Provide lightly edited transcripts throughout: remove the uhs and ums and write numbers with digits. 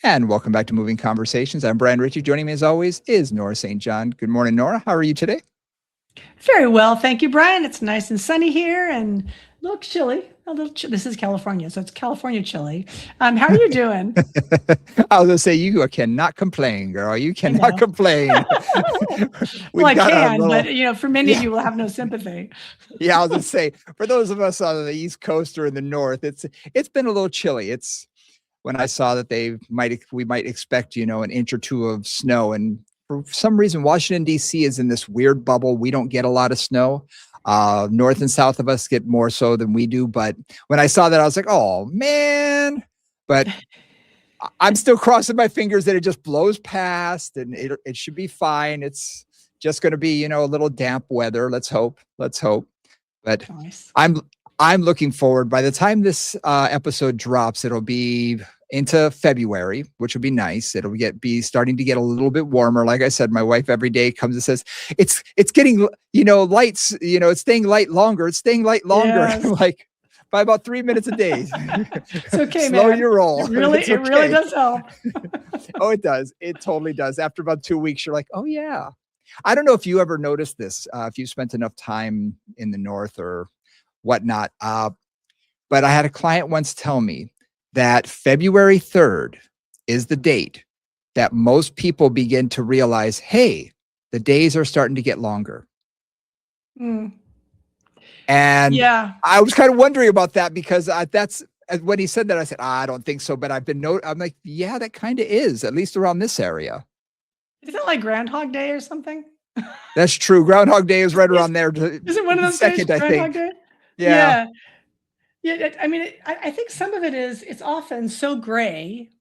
And welcome back to Moving Conversations. I'm Brian Ritchie. Joining me as always is Nora St. John. Good morning, Nora. How are you today? Very well, thank you, Brian. It's nice and sunny here and a little chilly. A little this is California, so it's California chilly. How are you doing? I was going to say, you cannot complain, girl. You I cannot know. complain. Well, I We've got our can, little, but for many of yeah, you will have no sympathy. yeah. I was going to say, for those of us on the East Coast or in the North, it's been a little chilly. It's when I saw that we might expect, an inch or two of snow. And for some reason, Washington, D.C. is in this weird bubble. We don't get a lot of snow. North and south of us get more so than we do. But when I saw that, I was like, oh, man. But I'm still crossing my fingers that it just blows past and it should be fine. It's just going to be, a little damp weather. Let's hope. But Nice. I'm looking forward. By the time this episode drops, it'll be into February, which will be nice. It'll be starting to get a little bit warmer. Like I said, my wife every day comes and says, it's getting, lights, it's staying light longer. It's staying light longer. Yes. I'm like, by about 3 minutes a day. It's okay, Slow man. your roll. It really does help. Oh, it does. It totally does. After about 2 weeks, you're like, oh yeah. I don't know if you ever noticed this, if you spent enough time in the North or whatnot. But I had a client once tell me that February 3rd is the date that most people begin to realize, hey, the days are starting to get longer. Mm. And Yeah. I was kind of wondering about that because that's when he said that, I said, I don't think so. But I'm like, yeah, that kind of is, at least around this area. Is it like Groundhog Day or something? That's true. Groundhog Day is right around there. Is it one of those second, days, I Groundhog think. Day? Yeah. Yeah. I mean, I think some of it is, it's often so gray,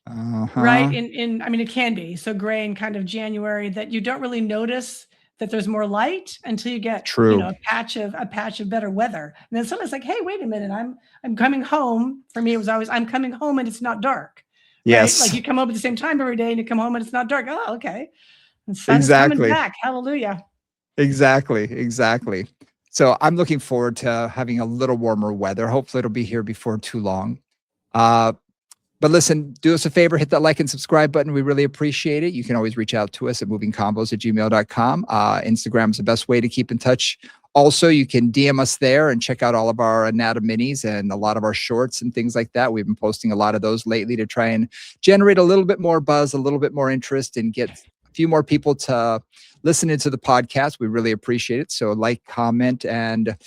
Uh-huh. right? It can be so gray in kind of January that you don't really notice that there's more light until you get, True. a patch of better weather. And then someone's like, hey, wait a minute, I'm coming home. For me, it was always, I'm coming home and it's not dark. Yes. Right? Like you come home at the same time every day and you come home and it's not dark. Oh, okay. The sun's coming back. Hallelujah. Exactly. So I'm looking forward to having a little warmer weather. Hopefully it'll be here before too long. But listen, do us a favor, hit that like and subscribe button. We really appreciate it. You can always reach out to us at movingcombos@gmail.com. Instagram is the best way to keep in touch. Also, you can DM us there and check out all of our anatominis and a lot of our shorts and things like that. We've been posting a lot of those lately to try and generate a little bit more buzz, a little bit more interest, and get a few more people to listen into the podcast. We really appreciate it. So like, comment, and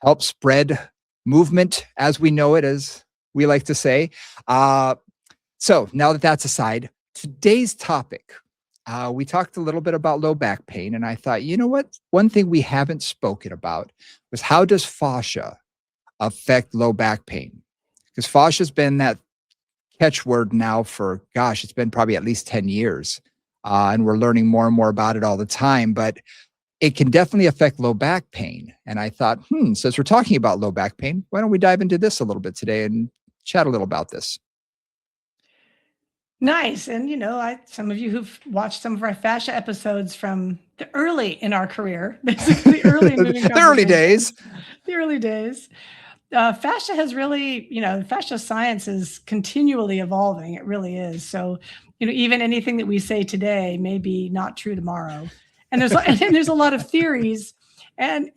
help spread movement as we know it, as we like to say. So now that that's aside, today's topic, we talked a little bit about low back pain, and I thought, you know what? One thing we haven't spoken about was how does fascia affect low back pain? Because fascia's been that catchword now for, gosh, it's been probably at least 10 years. And we're learning more and more about it all the time, but it can definitely affect low back pain. And I thought, since we're talking about low back pain, why don't we dive into this a little bit today and chat a little about this? Nice. And, some of you who've watched some of our fascia episodes from the early in our career, basically early in moving the early days. The early days. Fascia has really, fascia science is continually evolving. It really is. So, even anything that we say today may be not true tomorrow. And there's a lot of theories, and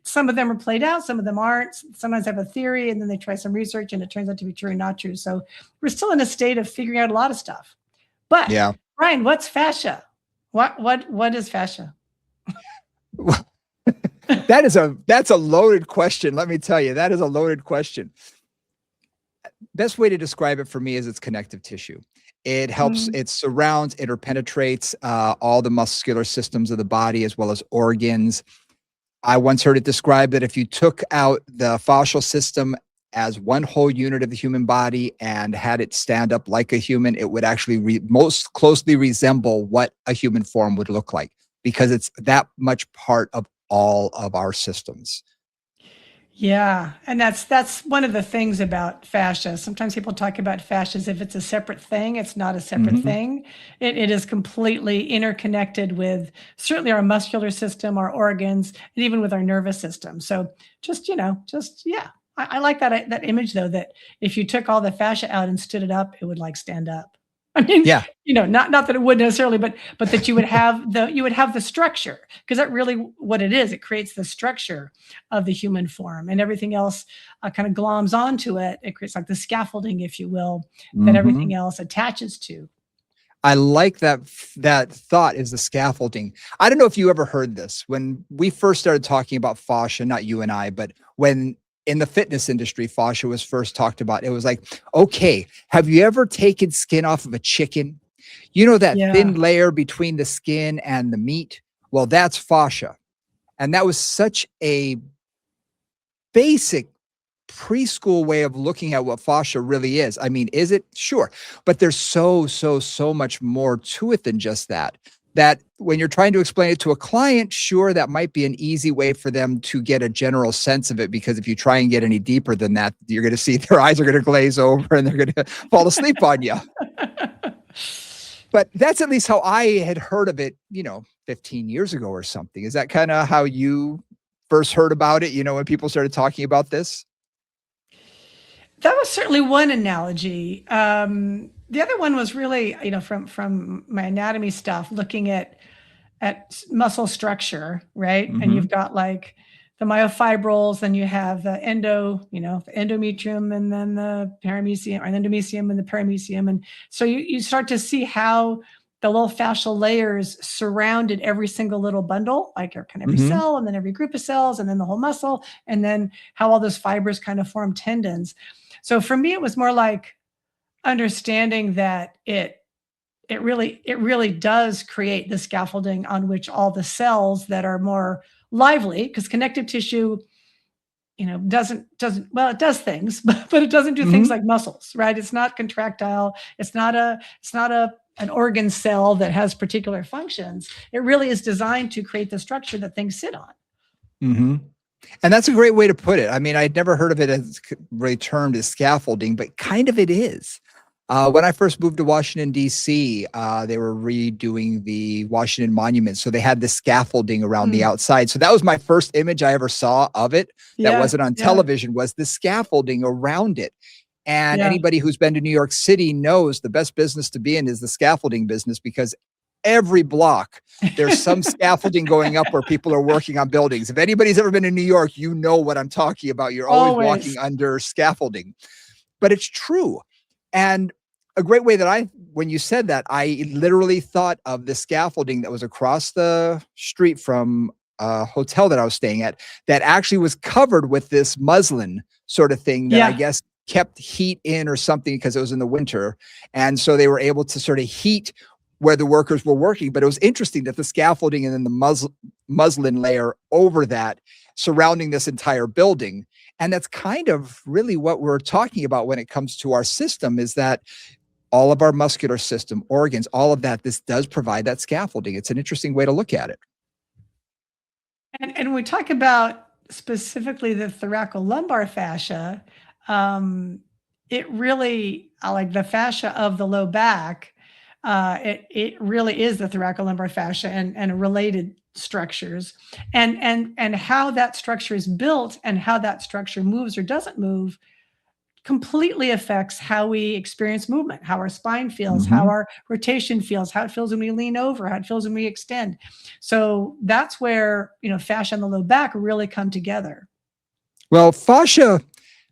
some of them are played out, some of them aren't. Sometimes have a theory, and then they try some research, and it turns out to be true and not true. So we're still in a state of figuring out a lot of stuff. But yeah, Brian, what's fascia? What is fascia? That's a loaded question. Let me tell you, that is a loaded question. Best way to describe it for me is it's connective tissue. It helps, it surrounds, interpenetrates all the muscular systems of the body as well as organs. I once heard it described that if you took out the fascial system as one whole unit of the human body and had it stand up like a human, it would actually most closely resemble what a human form would look like, because it's that much part of all of our systems. Yeah. And that's one of the things about fascia. Sometimes people talk about fascia as if it's a separate thing. It's not a separate thing. It is completely interconnected with certainly our muscular system, our organs, and even with our nervous system. So yeah. I like that image though, that if you took all the fascia out and stood it up, it would like stand up. I mean, Yeah. not that it would necessarily, but that you would have the structure, because that really what it is. It creates the structure of the human form, and everything else kind of gloms onto it. It creates like the scaffolding, if you will, that Mhm. everything else attaches to. I like that thought is the scaffolding. I don't know if you ever heard this. When we first started talking about fascia, not you and I, but when in the fitness industry, fascia was first talked about, it was like, okay, have you ever taken skin off of a chicken? You know that Yeah. thin layer between the skin and the meat? Well, that's fascia. And that was such a basic preschool way of looking at what fascia really is. I mean, is it? Sure. But there's so much more to it than just that. That when you're trying to explain it to a client, sure, that might be an easy way for them to get a general sense of it. Because if you try and get any deeper than that, you're going to see their eyes are going to glaze over and they're going to fall asleep on you. But that's at least how I had heard of it, 15 years ago or something. Is that kind of how you first heard about it, when people started talking about this? That was certainly one analogy. The other one was really, from my anatomy stuff, looking at muscle structure, right? And you've Mhm. got like the myofibrils, then you have the endometrium, and then the paramecium, or endomecium and the paramecium. And so you start to see how the little fascial layers surrounded every single little bundle, like kind of every Mhm. cell, and then every group of cells, and then the whole muscle, and then how all those fibers kind of form tendons. So for me, it was more like understanding that it really does create the scaffolding on which all the cells that are more lively, because connective tissue, doesn't well, it does things, but it doesn't do things Mhm. like muscles, right? It's not contractile. It's not a an organ cell that has particular functions. It really is designed to create the structure that things sit on. Mhm. And that's a great way to put it. I mean, I'd never heard of it as really termed as scaffolding, but kind of it is. When I first moved to Washington, D.C., they were redoing the Washington Monument. So they had the scaffolding around the Mm. outside. So that was my first image I ever saw of it that Yeah, wasn't on yeah, television was the scaffolding around it. And yeah. anybody who's been to New York City knows the best business to be in is the scaffolding business because every block there's some scaffolding going up where people are working on buildings. If anybody's ever been in New York, you know what I'm talking about. You're always Always. walking under scaffolding, but it's true. And a great way that when you said that, I literally thought of the scaffolding that was across the street from a hotel that I was staying at that actually was covered with this muslin sort of thing that I Yeah. guess kept heat in or something because it was in the winter. And so they were able to sort of heat where the workers were working. But it was interesting that the scaffolding and then the muslin layer over that surrounding this entire building. And that's kind of really what we're talking about when it comes to our system is that all of our muscular system, organs, all of that, this does provide that scaffolding. It's an interesting way to look at it. And when we talk about specifically the thoracolumbar fascia, um, it really, like the fascia of the low back, it really is the thoracolumbar fascia and related structures, and how that structure is built and how that structure moves or doesn't move completely affects how we experience movement, how our spine feels, how Mhm. our rotation feels, how it feels when we lean over, how it feels when we extend. So that's where, fascia and the low back really come together. Well, fascia,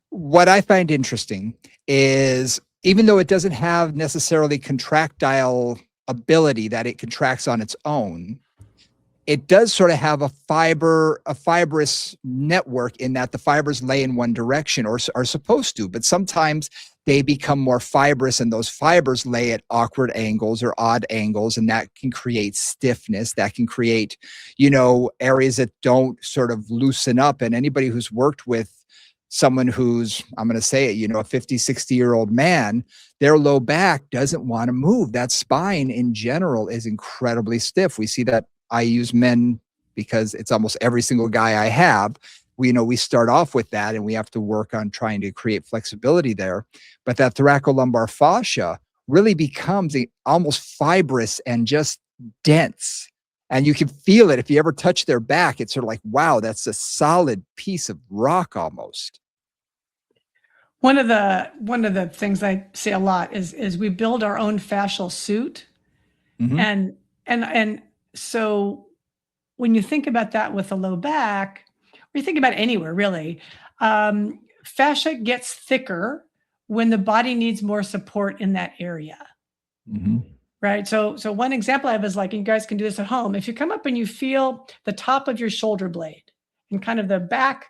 what I find interesting is even though it doesn't have necessarily contractile ability that it contracts on its own, it does sort of have a fibrous network in that the fibers lay in one direction or are supposed to, but sometimes they become more fibrous and those fibers lay at awkward angles or odd angles. And that can create stiffness. That can create, areas that don't sort of loosen up. And anybody who's worked with someone who's, I'm going to say it, a 50, 60-year-old man, their low back doesn't want to move. That spine in general is incredibly stiff. We see that I use men because it's almost every single guy I have. We start off with that and we have to work on trying to create flexibility there. But that thoracolumbar fascia really becomes almost fibrous and just dense. And you can feel it if you ever touch their back. It's sort of like, wow, that's a solid piece of rock almost. One of the things I say a lot is we build our own fascial suit, Hmm. and so when you think about that with the low back, or you think about anywhere really, fascia gets thicker when the body needs more support in that area. Hmm. Right. So one example I have is like, and you guys can do this at home. If you come up and you feel the top of your shoulder blade and kind of the back,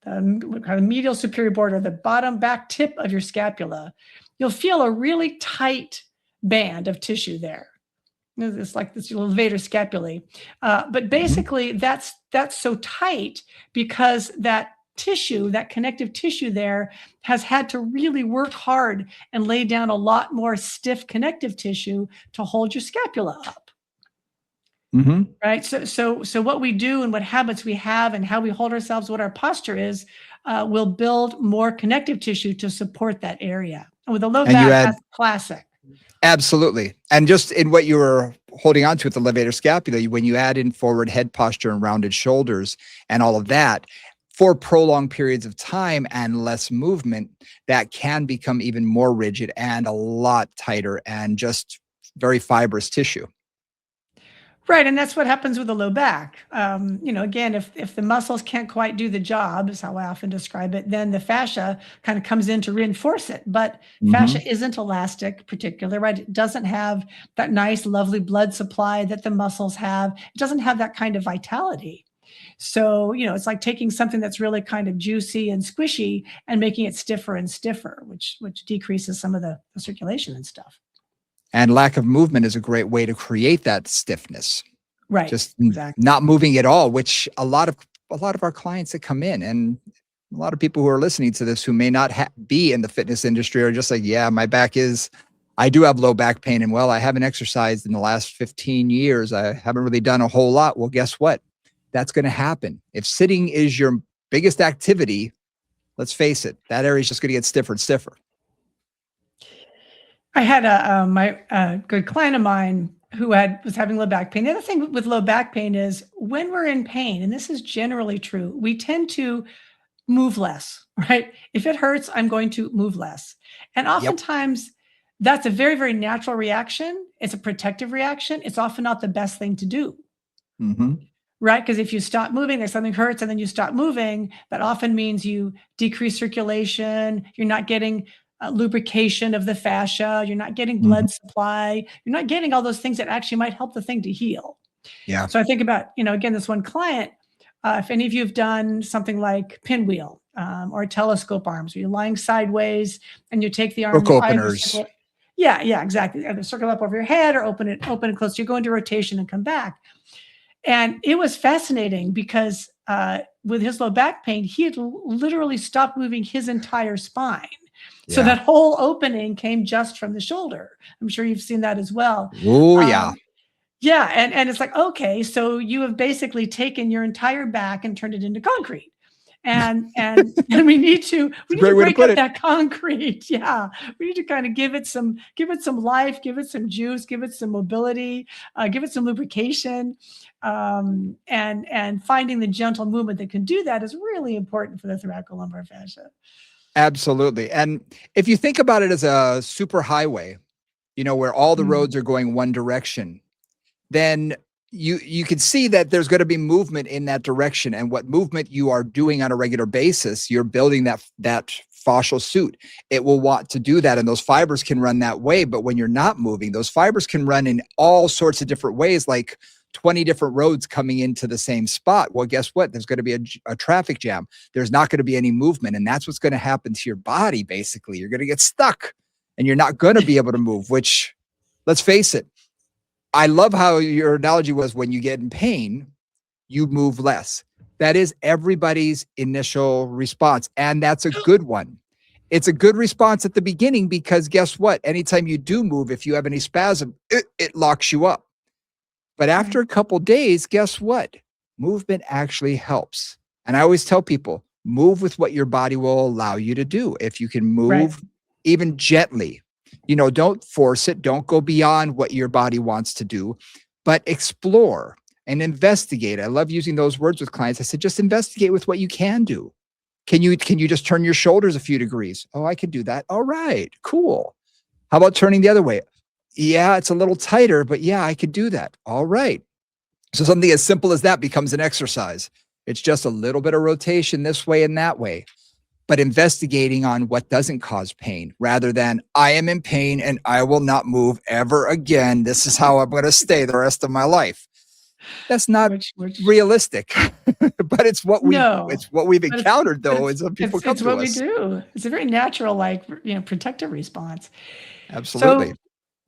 kind of medial superior border, the bottom back tip of your scapula, you'll feel a really tight band of tissue there. It's like this levator scapulae. But Hmm. basically that's so tight because that tissue, that connective tissue there has had to really work hard and lay down a lot more stiff connective tissue to hold your scapula up. Hmm. Right. So what we do and what habits we have and how we hold ourselves, what our posture is, will build more connective tissue to support that area. And with a low And you back, add that's classic. absolutely. And just in what you were holding on to with the levator scapula, when you add in forward head posture and rounded shoulders and all of that, for prolonged periods of time and less movement, that can become even more rigid and a lot tighter and just very fibrous tissue. Right, and that's what happens with the low back. Again, if the muscles can't quite do the job, is how I often describe it, then the fascia kind of comes in to reinforce it. But fascia Hmm. isn't elastic, particular, right? It doesn't have that nice, lovely blood supply that the muscles have. It doesn't have that kind of vitality. So, it's like taking something that's really kind of juicy and squishy and making it stiffer and stiffer, which decreases some of the circulation and stuff. And lack of movement is a great way to create that stiffness. Right, Just exactly. not moving at all, which a lot of our clients that come in, and a lot of people who are listening to this who may not be in the fitness industry are just like, yeah, my back is, I do have low back pain. And well, I haven't exercised in the last 15 years. I haven't really done a whole lot. Well, guess what? That's going to happen. If sitting is your biggest activity, let's face it, that area is just going to get stiffer and stiffer. I had a good client of mine who was having low back pain. The other thing with low back pain is when we're in pain, and this is generally true, we tend to move less, right? If it hurts, I'm going to move less. And Yep. oftentimes that's a very, very natural reaction. It's a protective reaction. It's often not the best thing to do, Hmm. right? Because if you stop moving, like something hurts and then you stop moving, that often means you decrease circulation. You're not getting lubrication of the fascia. You're not getting Hmm. blood supply. You're not getting all those things that actually might help the thing to heal. Yeah. So I think about, again, this one client, if any of you have done something like pinwheel or telescope arms, where you're lying sideways and you take the arm, Book you either openers. circle, yeah, exactly. Either circle up over your head or open and close. You go into rotation and come back. And it was fascinating because with his low back pain, he had literally stopped moving his entire spine. So Yeah. that whole opening came just from the shoulder. I'm sure you've seen that as well. Oh, yeah. Um, yeah, and it's like, okay, so you have basically taken your entire back and turned it into concrete. And we need to It's we a need great to way to break put up it. that concrete. Yeah. We need to kind of give it some life, give it some juice, give it some mobility, give it some lubrication. And finding the gentle movement that can do that is really important for the thoracolumbar fascia. Absolutely. And if you think about it as a super highway, where all the Mm, roads are going one direction, then you can see that there's going to be movement in that direction. And what movement you are doing on a regular basis, you're building that fascial suit. It will want to do that. And those fibers can run that way. But when you're not moving, those fibers can run in all sorts of different ways, like 20 different roads coming into the same spot. Well, guess what? There's going to be a traffic jam. There's not going to be any movement. And that's what's going to happen to your body, basically. You're going to get stuck and you're not going to be able to move, which, let's face it, I love how your analogy was when you get in pain, you move less. That is everybody's initial response. And that's a good one. It's a good response at the beginning because guess what? Anytime you do move, if you have any spasm, it locks you up. But after right, a couple days, guess what? Movement actually helps. And I always tell people, move with what your body will allow you to do. If you can right. move even gently, don't force it. Don't go beyond what your body wants to do, but explore and investigate. I love using those words with clients. I said, just investigate with what you can do. Can you just turn your shoulders a few degrees? Oh, I can do that. All right, cool. How about turning the other way? Yeah, it's a little tighter, but yeah, I could do that. All right. So something as simple as that becomes an exercise. It's just a little bit of rotation this way and that way, but investigating on what doesn't cause pain rather than I am in pain and I will not move ever again. This is how I'm going to stay the rest of my life. That's not which realistic, but it's what no, we've but encountered though. It's when people come it's to what we us. do. It's a very natural, like, protective response. Absolutely. So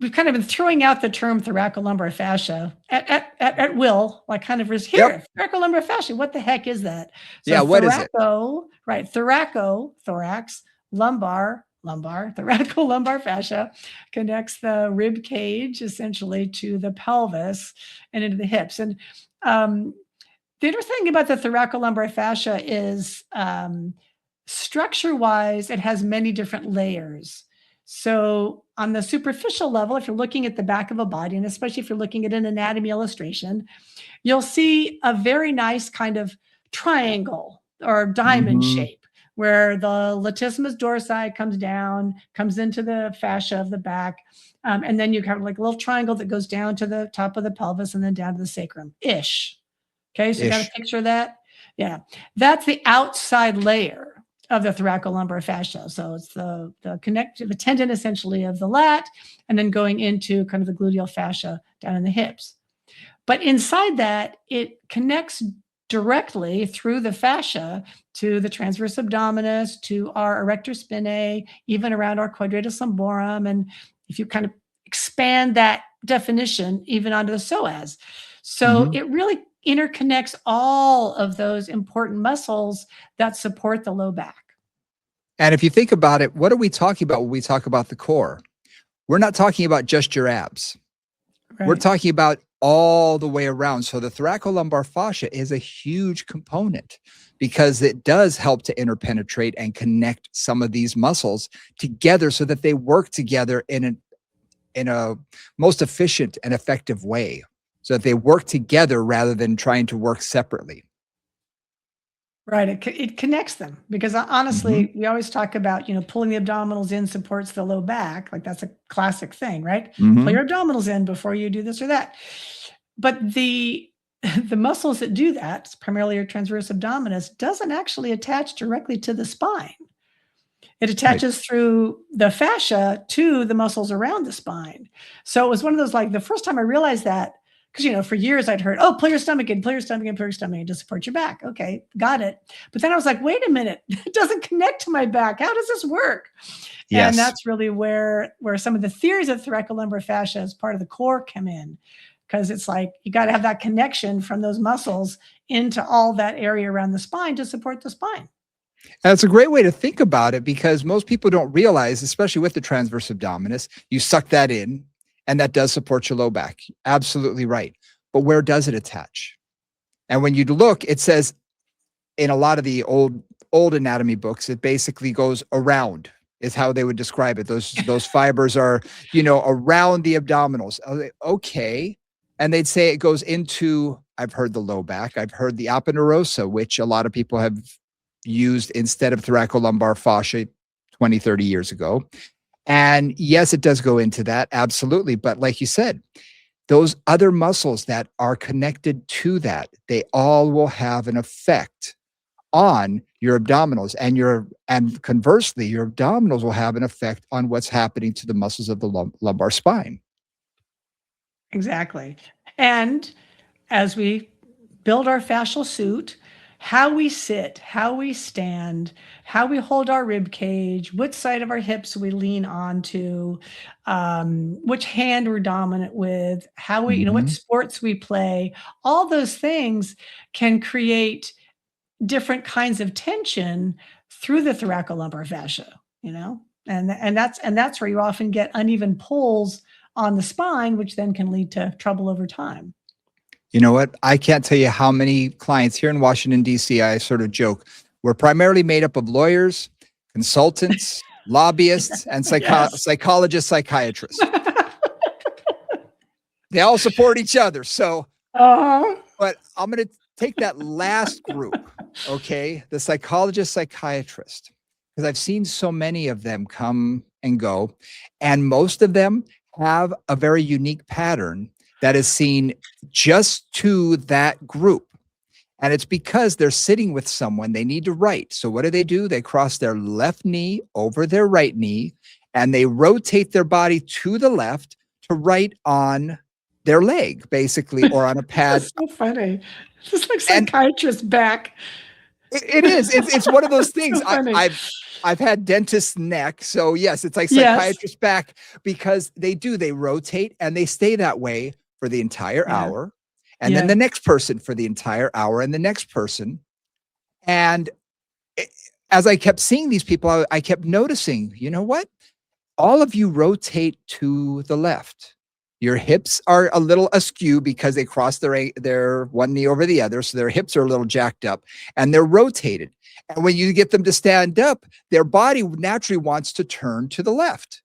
we've kind of been throwing out the term thoracolumbar fascia at will, like kind of Yep. here, thoracolumbar fascia. What the heck is that? So Yeah. What is it? right? Thorax, thoracolumbar fascia connects the rib cage essentially to the pelvis and into the hips. And the interesting thing about the thoracolumbar fascia is structure wise, it has many different layers. So, on the superficial level, if you're looking at the back of a body, and especially if you're looking at an anatomy illustration, you'll see a very nice kind of triangle or diamond Mm-hmm. shape where the latissimus dorsi comes down, comes into the fascia of the back. And then you have like a little triangle that goes down to the top of the pelvis and then down to the sacrum ish. Okay, so you got a Ish. picture of that? Yeah. That's the outside layer of the thoracolumbar fascia. So it's the tendon essentially of the lat, and then going into kind of the gluteal fascia down in the hips. But inside that, it connects directly through the fascia to the transverse abdominis, to our erector spinae, even around our quadratus lumborum. And if you kind of expand that definition even onto the psoas. So Mm-hmm. it really interconnects all of those important muscles that support the low back. And if you think about it, what are we talking about when we talk about the core? We're not talking about just your abs. We're Right. talking about all the way around. So the thoracolumbar fascia is a huge component because it does help to interpenetrate and connect some of these muscles together so that they work together in a most efficient and effective way. So that they work together rather than trying to work separately. Right. It connects them because Mhm. honestly, we always talk about, pulling the abdominals in supports the low back. Like that's a classic thing, right? Pull Mhm. your abdominals in before you do this or that. But the the muscles that do that, primarily your transverse abdominis, doesn't actually attach directly to the spine. It Right. attaches through the fascia to the muscles around the spine. So it was one of those like the first time I realized that, because for years I'd heard, oh, pull your stomach in, pull your stomach in, pull your stomach in to support your back. Okay, got it. But then I was like, wait a minute, it doesn't connect to my back. How does this work? And Yes. that's really where some of the theories of thoracolumbar fascia as part of the core come in. Because it's like you got to have that connection from those muscles into all that area around the spine to support the spine. And it's a great way to think about it because most people don't realize, especially with the transverse abdominis, you suck that in and that does support your low back. Absolutely right. But where does it attach? And when you look, it says in a lot of the old anatomy books, it basically goes around is how they would describe it. Those fibers are, around the abdominals. Okay. And they'd say it goes into, I've heard the low back, I've heard the aponeurosa, which a lot of people have used instead of thoracolumbar fascia 20, 30 years ago. And yes, it does go into that. Absolutely. But like you said, those other muscles that are connected to that, they all will have an effect on your abdominals and conversely, your abdominals will have an effect on what's happening to the muscles of the lumbar spine. Exactly. And as we build our fascial suit, how we sit, how we stand, how we hold our rib cage, which side of our hips we lean onto, which hand we're dominant with, how we, what Mhm. sports we play, all those things can create different kinds of tension through the thoracolumbar fascia, and that's where you often get uneven pulls on the spine, which then can lead to trouble over time. You know what? I can't tell you how many clients here in Washington, D.C., I sort of joke, we're primarily made up of lawyers, consultants, lobbyists, and Yes. psychologists, psychiatrists. They all support each other. So, Uh-huh. but I'm going to take that last group, okay? The psychologist, psychiatrist, because I've seen so many of them come and go, and most of them have a very unique pattern that is seen just to that group. And it's because they're sitting with someone they need to write. So what do? They cross their left knee over their right knee, and they rotate their body to the left to write on their leg, basically, or on a pad. That's so funny. Just like And psychiatrist back. it is. It's one of those things. So funny. I've had dentist neck, so yes, it's like Yes. psychiatrist back because they rotate and they stay that way for the entire Yeah. hour, and then Yeah. the next person for the entire hour, and the next person. And as I kept seeing these people, I kept noticing, you know what? All of you rotate to the left. Your hips are a little askew because they cross their one knee over the other. So their hips are a little jacked up and they're rotated. And when you get them to stand up, their body naturally wants to turn to the left.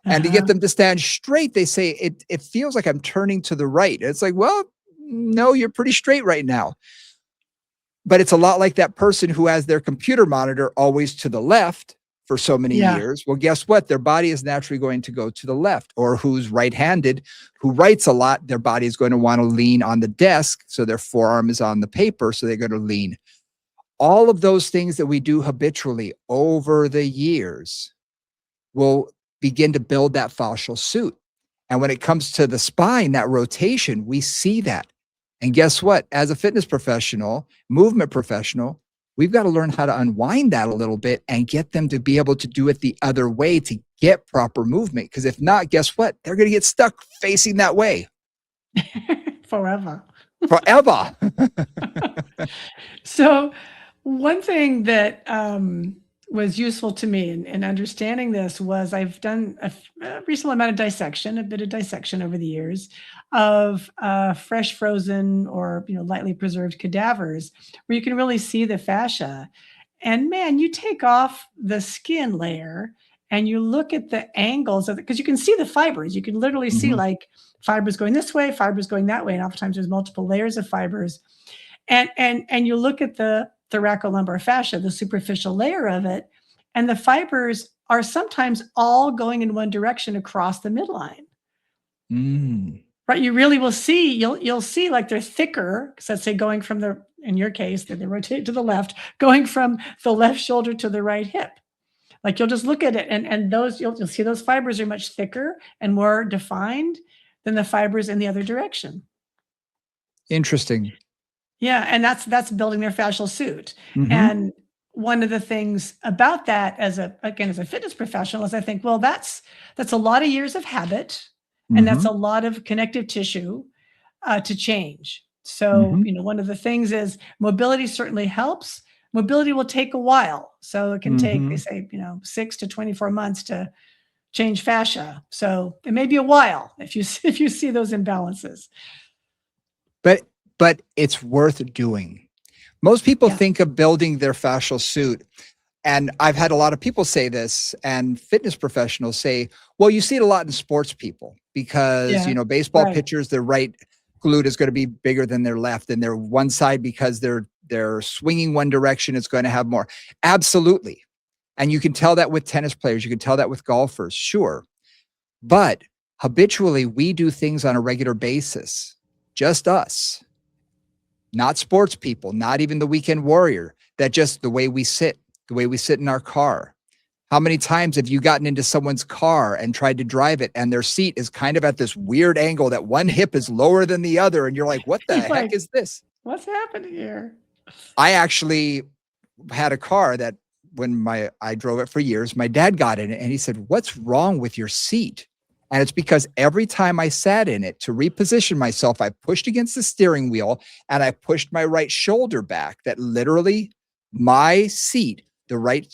And to get them to stand straight, they say, it feels like I'm turning to the right. It's like, well, no, you're pretty straight right now. But it's a lot like that person who has their computer monitor always to the left for so many years. Well, guess what? Their body is naturally going to go to the left. Or who's right-handed, who writes a lot, their body is going to want to lean on the desk. So their forearm is on the paper. So they're going to lean. All of those things that we do habitually over the years will begin to build that fascial suit. And when it comes to the spine, that rotation, we see that. And guess what? As a fitness professional, movement professional, we've got to learn how to unwind that a little bit and get them to be able to do it the other way to get proper movement. Because if not, guess what? They're going to get stuck facing that way. Forever. Forever. So one thing that was useful to me in understanding this was I've done a reasonable amount of dissection, a bit of dissection over the years of fresh frozen or lightly preserved cadavers where you can really see the fascia. And man, you take off the skin layer and you look at the angles of it because you can see the fibers. You can literally see like fibers going this way, fibers going that way. And oftentimes there's multiple layers of fibers. And you look at the thoracolumbar fascia, the superficial layer of it, and the fibers are sometimes all going in one direction across the midline. Right? You really will see, you'll see like they're thicker, because let's say going from in your case, that they rotate to the left, going from the left shoulder to the right hip. Like you'll just look at it and those, you'll see those fibers are much thicker and more defined than the fibers in the other direction. Interesting. Yeah, and that's building their fascial suit. And one of the things about that as a fitness professional is I think, well, that's a lot of years of habit and that's a lot of connective tissue to change. So, one of the things is mobility certainly helps. Mobility will take a while. So it can take, they say, 6 to 24 months to change fascia. So it may be a while if you see those imbalances. But it's worth doing. Most people think of building their fascial suit. And I've had a lot of people say this, and fitness professionals say, well, you see it a lot in sports people because, baseball pitchers, their right glute is going to be bigger than their left, and their one side, because they're swinging one direction, it's going to have more. Absolutely. And you can tell that with tennis players. You can tell that with golfers. Sure. But habitually, we do things on a regular basis. Just us. Not sports people, not even the weekend warrior, that just the way we sit in our car. How many times have you gotten into someone's car and tried to drive it and their seat is kind of at this weird angle that one hip is lower than the other? And you're like, what the heck is this? What's happening here? I actually had a car that when I drove it for years, my dad got in it and he said, what's wrong with your seat? And it's because every time I sat in it to reposition myself, I pushed against the steering wheel and I pushed my right shoulder back, that literally my seat, the right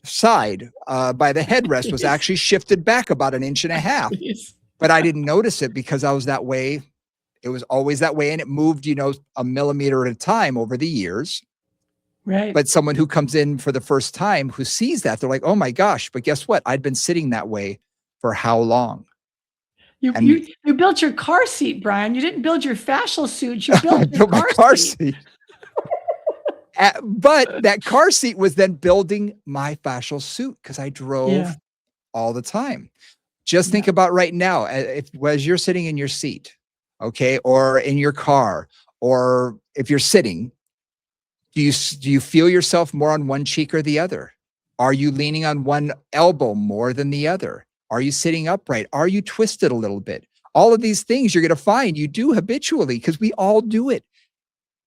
side by the headrest was actually shifted back about 1.5 inches. But I didn't notice it because I was that way. It was always that way. And it moved, 1 millimeter at a time over the years. Right. But someone who comes in for the first time who sees that, they're like, oh my gosh, but guess what? I'd been sitting that way for how long? You built your car seat, Brian. You didn't build your fascial suit. You built your my car seat. But that car seat was then building my fascial suit because I Yeah. drove all the time. Just Yeah. think about right now, if as you're sitting in your seat, okay, or in your car, or if you're sitting, do you feel yourself more on one cheek or the other? Are you leaning on one elbow more than the other? Are you sitting upright? Are you twisted a little bit? All of these things you're going to find you do habitually because we all do it.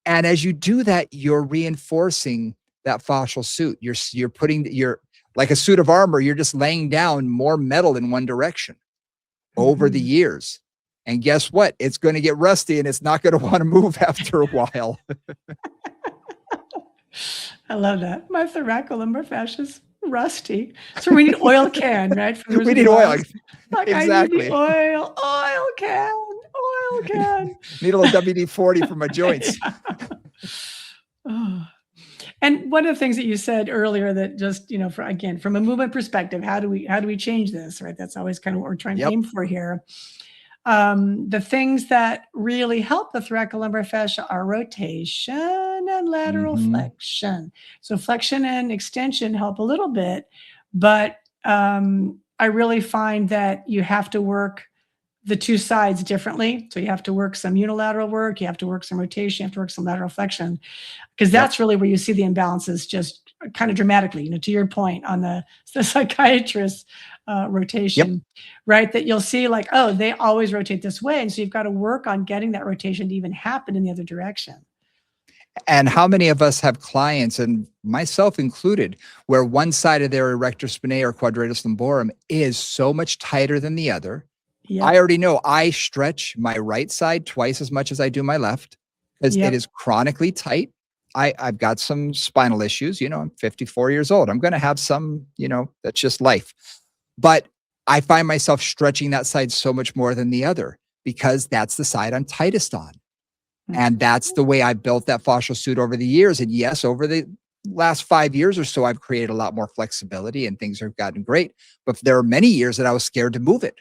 And as you do that, you're reinforcing that fascial suit. You're putting you're like a suit of armor, you're just laying down more metal in one direction over the Mhm. years. And guess what? It's going to get rusty and it's not going to want to move after a while. I love that. My thoracolumbar fascia is rusty. So we need oil can, right? For the We Wizard need of oil. Oz. Like I need the Exactly. oil can, oil can. Need a little WD-40 for my joints. Oh. And one of the things that you said earlier that just, for again, from a movement perspective, how do we change this, right? That's always kind of what we're trying to Yep. aim for here. The things that really help the thoracolumbar fascia are rotation and lateral Mhm. flexion. So flexion and extension help a little bit, but I really find that you have to work the two sides differently. So you have to work some unilateral work, you have to work some rotation, you have to work some lateral flexion, because Yep. that's really where you see the imbalances just kind of dramatically, to your point on the psychiatrist Yep. rotation, right? That you'll see like, oh, they always rotate this way. And so you've got to work on getting that rotation to even happen in the other direction. And how many of us have clients, and myself included, where one side of their erector spinae or quadratus lumborum is so much tighter than the other. I Yep. already know I stretch my right side twice as much as I do my left because it Yep. is chronically tight. I've got some spinal issues. I'm 54 years old. I'm going to have some, that's just life. But I find myself stretching that side so much more than the other because that's the side I'm tightest on. And that's the way I built that fascial suit over the years. And yes, over the last 5 years or so, I've created a lot more flexibility and things have gotten great. But there are many years that I was scared to move it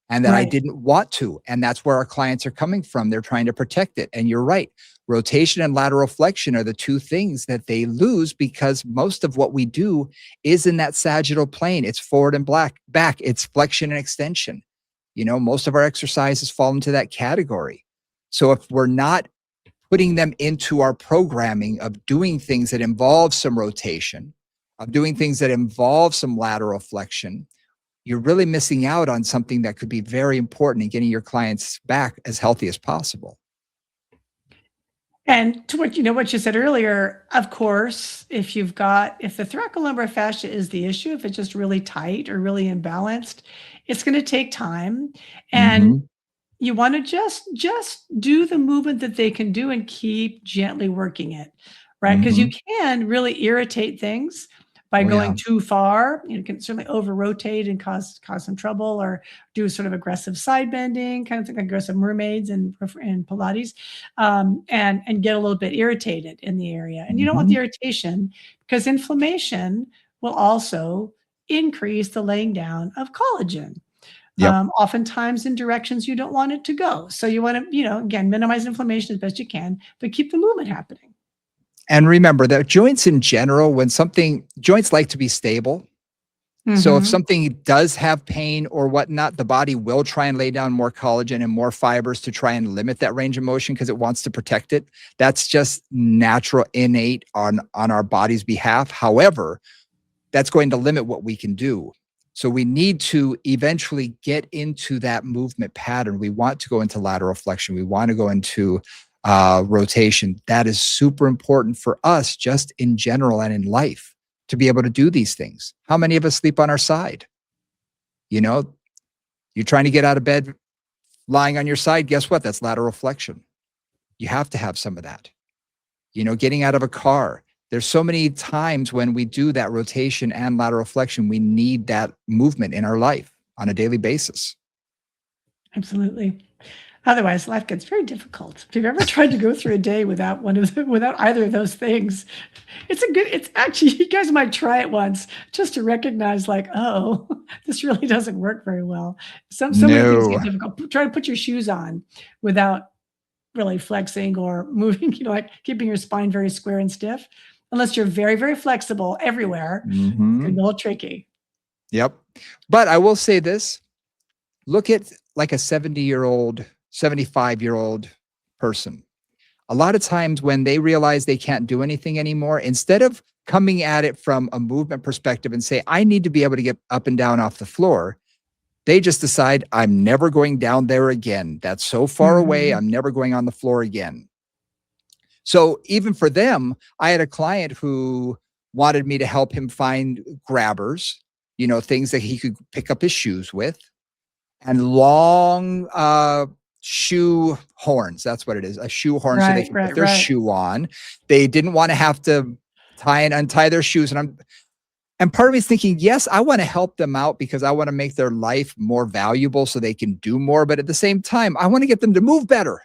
and that I Right. didn't want to. And that's where our clients are coming from. They're trying to protect it. And you're right. Rotation and lateral flexion are the two things that they lose because most of what we do is in that sagittal plane. It's forward and back. It's flexion and extension. Most of our exercises fall into that category. So if we're not putting them into our programming of doing things that involve some rotation, of doing things that involve some lateral flexion, you're really missing out on something that could be very important in getting your clients back as healthy as possible. And to what you said earlier, of course, if the thoracolumbar fascia is the issue, if it's just really tight or really imbalanced, it's going to take time. And Mhm. you want to just do the movement that they can do and keep gently working it, right? Because you Mhm. can really irritate things by Oh, yeah. going too far. You can certainly over rotate and cause some trouble, or do sort of aggressive side bending, kind of like aggressive mermaids and Pilates, and get a little bit irritated in the area. And you don't want the Mhm. irritation because inflammation will also increase the laying down of collagen, Yep. oftentimes in directions you don't want it to go. So you want to, again, minimize inflammation as best you can, but keep the movement happening. And remember that joints in general, joints like to be stable. So if Mhm. something does have pain or whatnot, the body will try and lay down more collagen and more fibers to try and limit that range of motion because it wants to protect it. That's just natural, innate on our body's behalf. However, that's going to limit what we can do. So we need to eventually get into that movement pattern. We want to go into lateral flexion. We want to go into rotation. That is super important for us just in general and in life to be able to do these things. How many of us sleep on our side? You know, you're trying to get out of bed lying on your side. Guess what? That's lateral flexion. You have to have some of that. Getting out of a car. There's so many times when we do that rotation and lateral flexion, we need that movement in our life on a daily basis. Absolutely. Otherwise, life gets very difficult. If you've ever tried to go through a day without either of those things, it's actually, you guys might try it once just to recognize like, oh, this really doesn't work very well. So many things No. get difficult. Try to put your shoes on without really flexing or moving, like keeping your spine very square and stiff. Unless you're very, very flexible everywhere, it can Hmm. be a little tricky. Yep. But I will say this, look at like a 70-year-old, 75-year-old person. A lot of times when they realize they can't do anything anymore, instead of coming at it from a movement perspective and say, I need to be able to get up and down off the floor, they just decide, I'm never going down there again. That's so far away. Mhm. I'm never going on the floor again. So even for them, I had a client who wanted me to help him find grabbers, things that he could pick up his shoes with, and long shoe horns. That's what it is, a shoe horn so they Right, can put right, their right. shoe on. They didn't want to have to tie and untie their shoes. And part of me is thinking, yes, I want to help them out because I want to make their life more valuable so they can do more. But at the same time, I want to get them to move better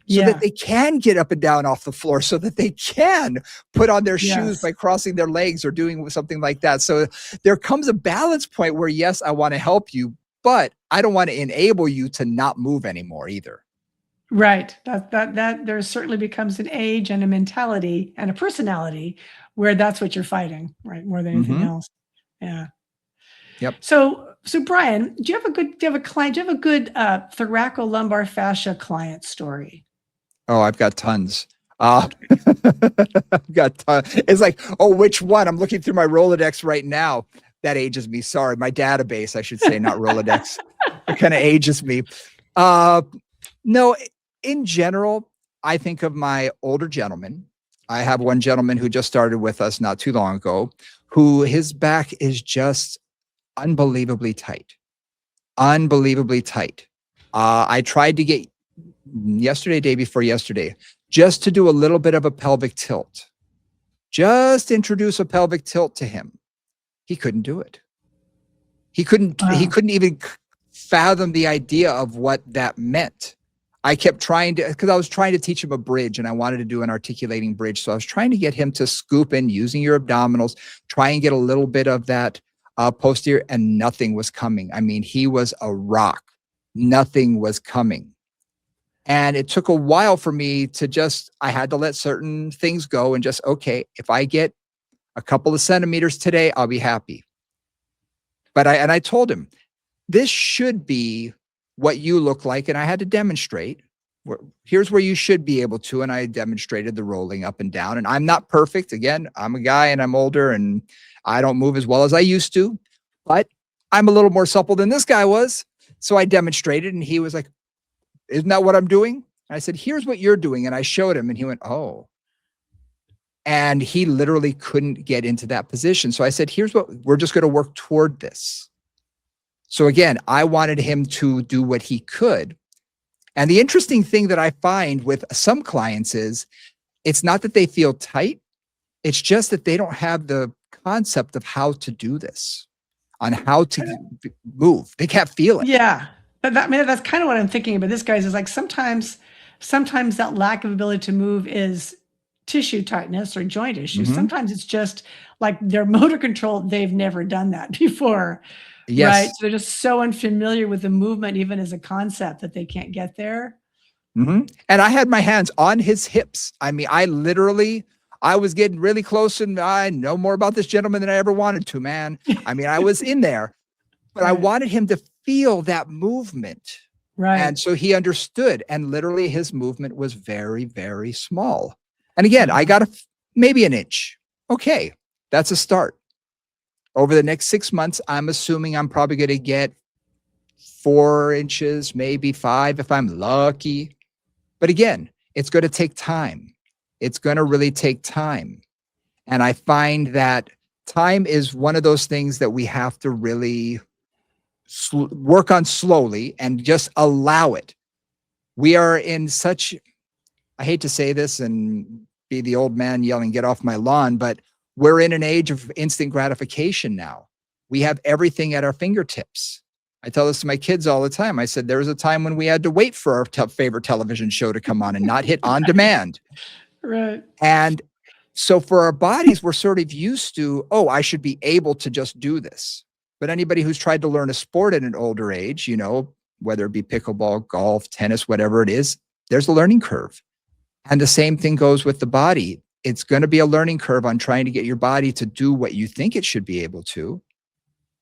so that Yeah. they can get up and down off the floor, so that they can put on their shoes Yes. by crossing their legs or doing something like that. So there comes a balance point where, yes, I want to help you, but I don't want to enable you to not move anymore either. Right. That there certainly becomes an age and a mentality and a personality where that's what you're fighting, right? More than anything Hmm. else. Yeah. Yep. So Brian, do you have a client, do you have a good thoracolumbar fascia client story? Oh, I've got tons. I've got it's like, oh, which one? I'm looking through my Rolodex right now. That ages me. Sorry, my database, I should say, not Rolodex. It kind of ages me. Uh, no, in general, I think of my older gentlemen. I have one gentleman who just started with us not too long ago, who his back is just unbelievably tight, unbelievably tight. I tried to get yesterday, day before yesterday, just to do a little bit of a pelvic tilt, just introduce a pelvic tilt to him. He couldn't do it. He Wow. couldn't even fathom the idea of what that meant. I kept trying to, because I was trying to teach him a bridge and I wanted to do an articulating bridge. So I was trying to get him to scoop in using your abdominals, try and get a little bit of that posterior, and nothing was coming. I mean, he was a rock. Nothing was coming. And it took a while for me to I had to let certain things go and just, okay, if I get a couple of centimeters today, I'll be happy. But I told him, this should be what you look like. And I had to demonstrate, here's where you should be able to. And I demonstrated the rolling up and down. And I'm not perfect. Again, I'm a guy and I'm older and I don't move as well as I used to, but I'm a little more supple than this guy was. So I demonstrated and he was like, isn't that what I'm doing? And I said, here's what you're doing. And I showed him and he went, oh. And he literally couldn't get into that position. So I said, here's what we're just going to work toward this. So again, I wanted him to do what he could. And the interesting thing that I find with some clients is it's not that they feel tight. It's just that they don't have the concept of how to do this, on how to move. They can't feel it. Yeah. I mean, that's kind of what I'm thinking about this, guys, is like sometimes that lack of ability to move is tissue tightness or joint issues. Hmm. Sometimes it's just like their motor control, they've never done that before, right? Yes. So they're just so unfamiliar with the movement, even as a concept, that they can't get there. Hmm. And I had my hands on his hips. I mean, I was getting really close and I know more about this gentleman than I ever wanted to, man. I mean, I was in there, but I Right. wanted him to feel that movement. Right. And so he understood. And literally his movement was very, very small. And again, I got maybe an inch. Okay, that's a start. Over the next 6 months, I'm assuming I'm probably going to get 4 inches, maybe 5 if I'm lucky. But again, it's going to take time. It's going to really take time. And I find that time is one of those things that we have to really work on slowly and just allow it. We are in such, I hate to say this and be the old man yelling, get off my lawn, but we're in an age of instant gratification now. We have everything at our fingertips. I tell this to my kids all the time. I said, there was a time when we had to wait for our favorite television show to come on and not hit on demand. Right. And so for our bodies, we're sort of used to, oh, I should be able to just do this. But anybody who's tried to learn a sport at an older age, whether it be pickleball, golf, tennis, whatever it is, There's a learning curve. And the same thing goes with the body. It's going to be a learning curve on trying to get your body to do what you think it should be able to,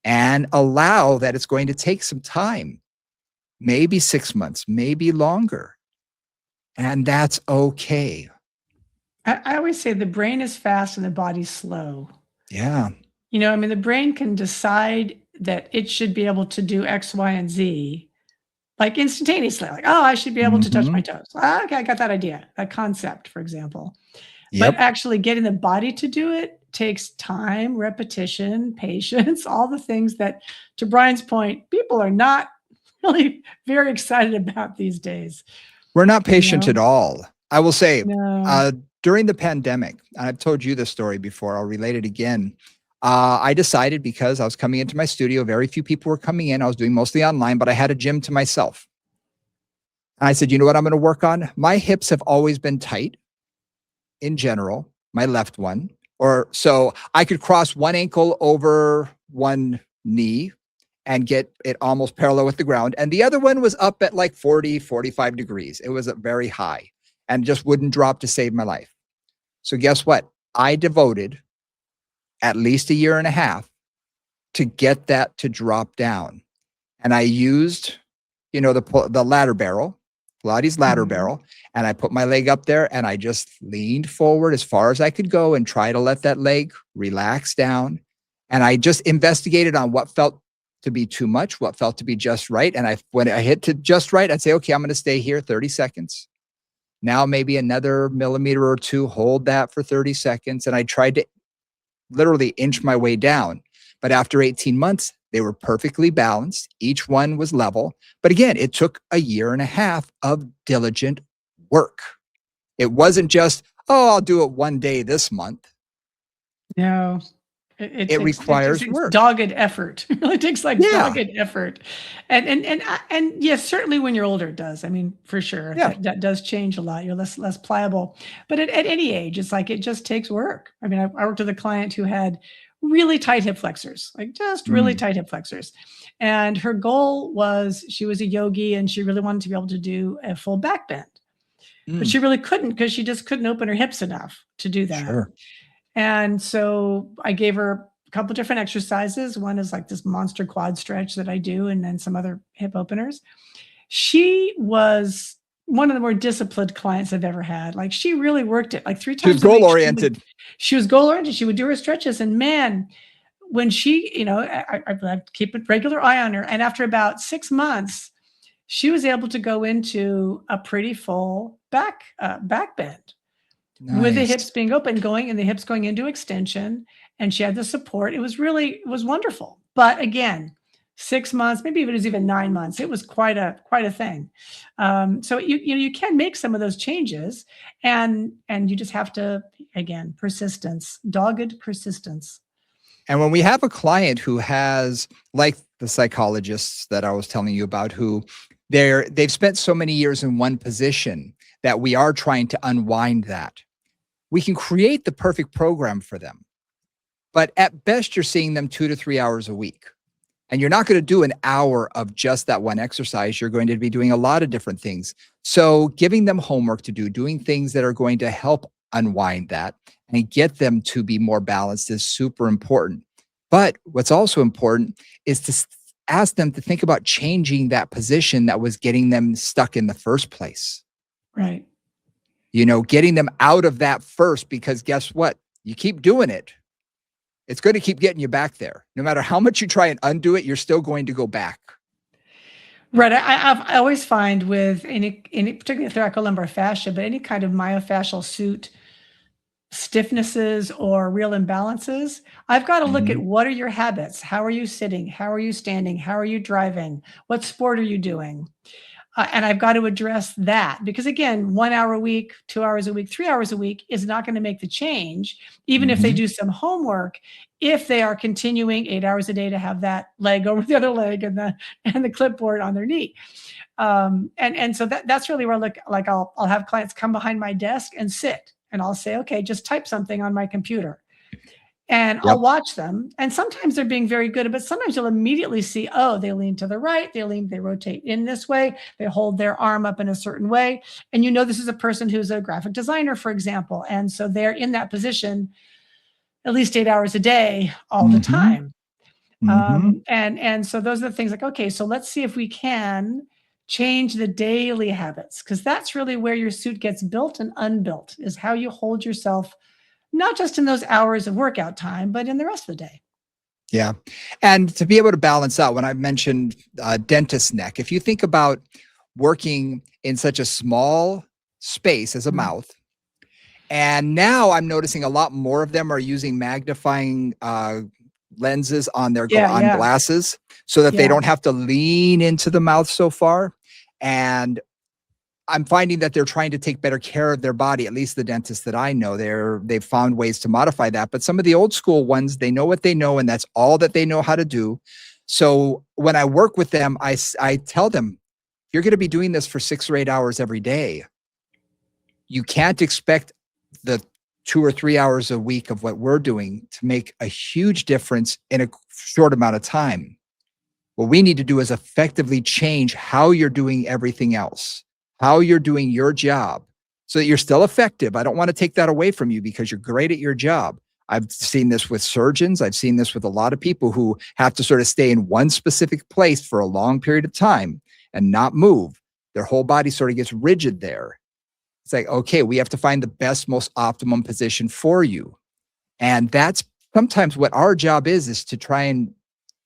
and allow that it's going to take some time, maybe 6 months, maybe longer. And that's okay. I always say the brain is fast and the body's slow. Yeah. I mean, the brain can decide that it should be able to do X, Y, and Z like instantaneously. Like, oh, I should be able to touch my Mhm. toes. Okay, I got that idea, that concept, for example. But Yep. actually getting the body to do it takes time, repetition, patience, all the things that, to Brian's point, people are not really very excited about these days, We're not you patient know? at all. I will say, No. during the pandemic, and I've told you this story before, I'll relate it again. I decided, because I was coming into my studio, very few people were coming in. I was doing mostly online, but I had a gym to myself. And I said, you know what I'm going to work on? My hips have always been tight in general, my left one. Or so I could cross one ankle over one knee and get it almost parallel with the ground. And the other one was up at like 40, 45 degrees. It was very high and just wouldn't drop to save my life. So guess what? I devoted at least a year and a half to get that to drop down. And I used, the ladder barrel, Pilates ladder Mhm. barrel, and I put my leg up there and I just leaned forward as far as I could go and try to let that leg relax down. And I just investigated on what felt to be too much, what felt to be just right. And when I hit to just right, I'd say, okay, I'm going to stay here 30 seconds. Now maybe another millimeter or two, hold that for 30 seconds. And I tried to literally inch my way down. But after 18 months, they were perfectly balanced. Each one was level. But again, it took a year and a half of diligent work. It wasn't just, oh, I'll do it one day this month. No. It It takes it takes requires it's work. dogged effort. It really takes, like, Yeah. dogged effort. And yes, certainly when you're older, it does. I mean, for sure, Yeah. that does change a lot. You're less pliable. But at any age, it's like it just takes work. I mean, I worked with a client who had really tight hip flexors, like, just really Mm, tight hip flexors. And her goal was, she was a yogi, and she really wanted to be able to do a full back bend, but mm, she really couldn't, because she just couldn't open her hips enough to do that. sure. And so I gave her a couple different exercises. One is like this monster quad stretch that I do, and then some other hip openers. She was one of the more disciplined clients I've ever had. Like, she really worked it like three She was times a goal week. oriented. She was goal oriented. She would do her stretches, and man, when she, I'd keep a regular eye on her. And after about 6 months, she was able to go into a pretty full back bend, with the hips Nice. being open, going and the hips going into extension, and she had the support. It was wonderful. But again, 6 months, maybe even it was even 9 months. It was quite a thing. So you can make some of those changes, and you just have to, again, persistence, dogged persistence. And when we have a client who has, like the psychologists that I was telling you about, who they've spent so many years in one position that we are trying to unwind that, we can create the perfect program for them. But at best, you're seeing them 2 to 3 hours a week. And you're not going to do an hour of just that one exercise. You're going to be doing a lot of different things. So giving them homework to do, doing things that are going to help unwind that and get them to be more balanced is super important. But what's also important is to ask them to think about changing that position that was getting them stuck in the first place. Right. Getting them out of that first, because guess what? You keep doing it, it's going to keep getting you back there. No matter how much you try and undo it, you're still going to go back. Right. I always find with any particularly thoracolumbar fascia, but any kind of myofascial suit stiffnesses or real imbalances, I've got to look at, Mhm. what are your habits? How are you sitting? How are you standing? How are you driving? What sport are you doing? And I've got to address that, because again, 1 hour a week, 2 hours a week, 3 hours a week is not going to make the change, even if they Mhm. do some homework, if they are continuing 8 hours a day to have that leg over the other leg, and the clipboard on their knee. And so that's really where I look. Like, I'll have clients come behind my desk and sit, and I'll say, okay, just type something on my computer. And I'll Yep. watch them. And sometimes they're being very good, but sometimes you'll immediately see, oh, they lean to the right, they rotate in this way, they hold their arm up in a certain way. And you know, this is a person who's a graphic designer, for example. And so they're in that position at least 8 hours a day, all the Mm-hmm. time. Mm-hmm. And so those are the things like, okay, so let's see if we can change the daily habits, because that's really where your suit gets built and unbuilt, is how you hold yourself, not just in those hours of workout time, but in the rest of the day. Yeah. And to be able to balance out, when I mentioned dentist neck, if you think about working in such a small space as a Mm. mouth, and now I'm noticing a lot more of them are using magnifying lenses on their Yeah, on yeah, glasses so that they yeah. don't have to lean into the mouth so far. And I'm finding that they're trying to take better care of their body. At least the dentists that I know, they've found ways to modify that. But some of the old school ones, they know what they know, and that's all that they know how to do. So when I work with them, I tell them, you're going to be doing this for 6 or 8 hours every day. You can't expect the 2 or 3 hours a week of what we're doing to make a huge difference in a short amount of time. What we need to do is effectively change how you're doing everything else, how you're doing your job so that you're still effective. I don't want to take that away from you because you're great at your job. I've seen this with surgeons. I've seen this with a lot of people who have to sort of stay in one specific place for a long period of time and not move. Their whole body sort of gets rigid there. It's like, okay, we have to find the best, most optimum position for you. And that's sometimes what our job is to try and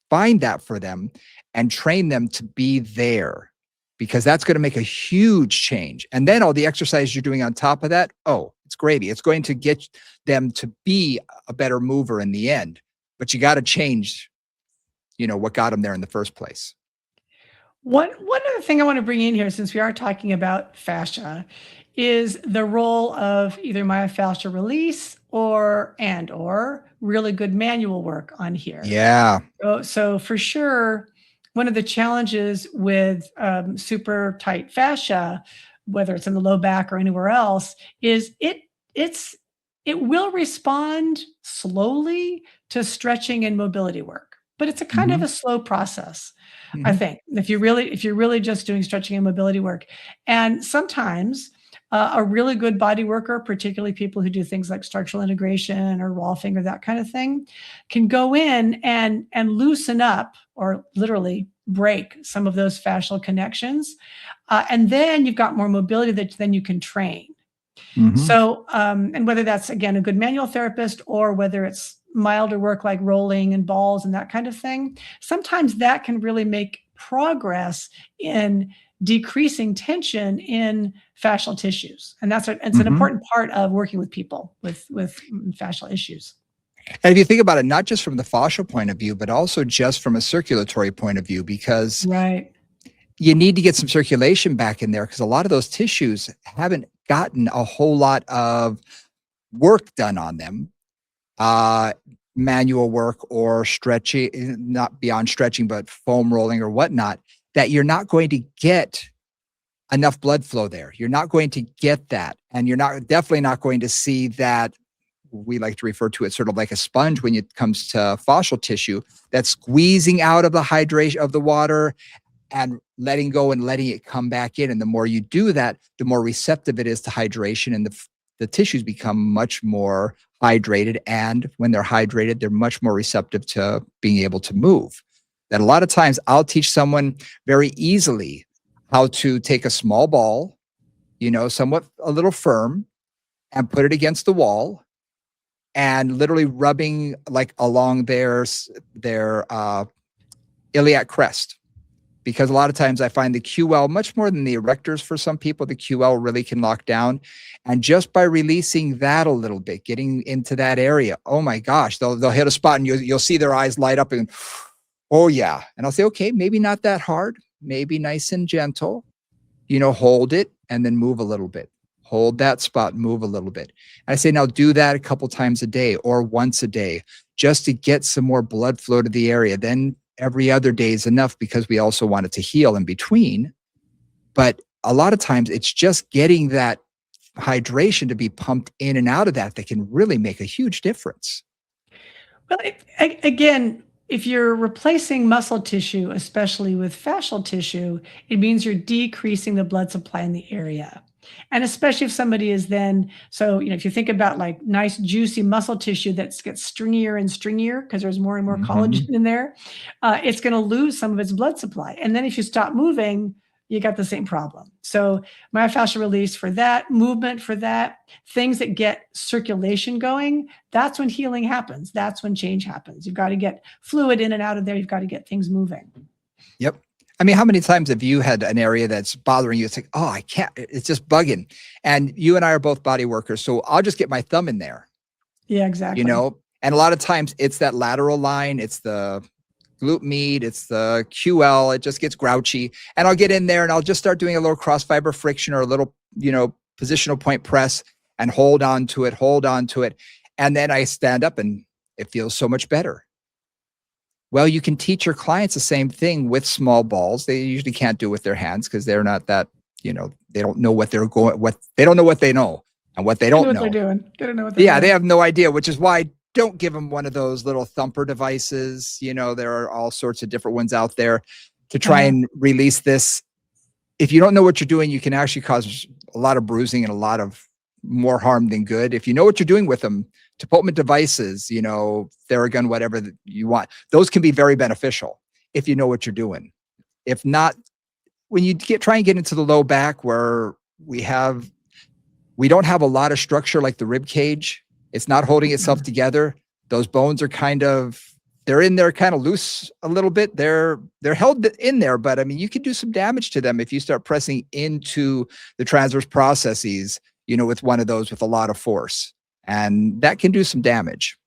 find that for them and train them to be there, because that's going to make a huge change. And then all the exercise you're doing on top of that, oh, it's gravy. It's going to get them to be a better mover in the end. But you got to change, what got them there in the first place. One other thing I want to bring in here, since we are talking about fascia, is the role of either myofascial release or really good manual work on here. Yeah. So for sure, one of the challenges with super tight fascia, whether it's in the low back or anywhere else, is it will respond slowly to stretching and mobility work, but it's a kind of Hmm. a slow process. I Hmm. think if you're really just doing stretching and mobility work, and sometimes a really good body worker, particularly people who do things like structural integration or Rolfing or that kind of thing, can go in and loosen up or literally break some of those fascial connections, and then you've got more mobility that then you can train. Hmm. So, and whether that's again a good manual therapist or whether it's milder work like rolling and balls and that kind of thing, sometimes that can really make progress in decreasing tension in fascial tissues, and it's an Hmm. important part of working with people with fascial issues. And if you think about it, not just from the fascial point of view, but also just from a circulatory point of view, because Right. you need to get some circulation back in there because a lot of those tissues haven't gotten a whole lot of work done on them, uh, manual work or stretching, not beyond stretching, but foam rolling or whatnot, that you're not going to get enough blood flow there. You're not going to get that. And you're definitely not going to see that. We like to refer to it sort of like a sponge when it comes to fascial tissue that's squeezing out of the hydration of the water and letting go and letting it come back in. And the more you do that, the more receptive it is to hydration, and the tissues become much more hydrated. And when they're hydrated, they're much more receptive to being able to move. That a lot of times I'll teach someone very easily how to take a small ball, somewhat a little firm, and put it against the wall and literally rubbing like along their iliac crest, because a lot of times I find the QL much more than the erectors. For some people, the QL really can lock down. And just by releasing that a little bit, getting into that area, oh my gosh, they'll hit a spot and you'll see their eyes light up and, oh yeah. And I'll say, okay, maybe not that hard, maybe nice and gentle, hold it and then move a little bit. Hold that spot, move a little bit. And I say, now do that a couple times a day or once a day just to get some more blood flow to the area. Then every other day is enough because we also want it to heal in between. But a lot of times it's just getting that hydration to be pumped in and out of that can really make a huge difference. Well, again, if you're replacing muscle tissue, especially with fascial tissue, it means you're decreasing the blood supply in the area. And especially if somebody is then, so, if you think about like nice, juicy muscle tissue that gets stringier and stringier because there's more and more collagen Hmm. in there, it's going to lose some of its blood supply. And then if you stop moving, you got the same problem. So myofascial release for that, movement for that, things that get circulation going, that's when healing happens. That's when change happens. You've got to get fluid in and out of there. You've got to get things moving. Yep. I mean, how many times have you had an area that's bothering you? It's like, oh, I can't, it's just bugging. And you and I are both body workers. So I'll just get my thumb in there, Yeah, you exactly. know? And a lot of times it's that lateral line, it's the glute med, it's the QL, it just gets grouchy. And I'll get in there and I'll just start doing a little cross fiber friction or a little, positional point press and hold on to it, hold on to it. And then I stand up and it feels so much better. Well, you can teach your clients the same thing with small balls. They usually can't do it with their hands because they're not that, they don't know what they're going, they don't know what they know and what they They don't know don't what they're know. doing. They don't know what they're Yeah, they doing. have no idea, which is why don't give them one of those little thumper devices. There are all sorts of different ones out there to try Uh-huh. and release this. If you don't know what you're doing, you can actually cause a lot of bruising and a lot of more harm than good. If you know what you're doing with them, to put them in devices, Theragun, whatever that you want, those can be very beneficial if you know what you're doing. If not, when you try and get into the low back where we don't have a lot of structure like the rib cage, it's not holding itself together. Those bones are they're in there kind of loose a little bit. They're held in there, but I mean, you can do some damage to them if you start pressing into the transverse processes, with one of those with a lot of force. And that can do some damage.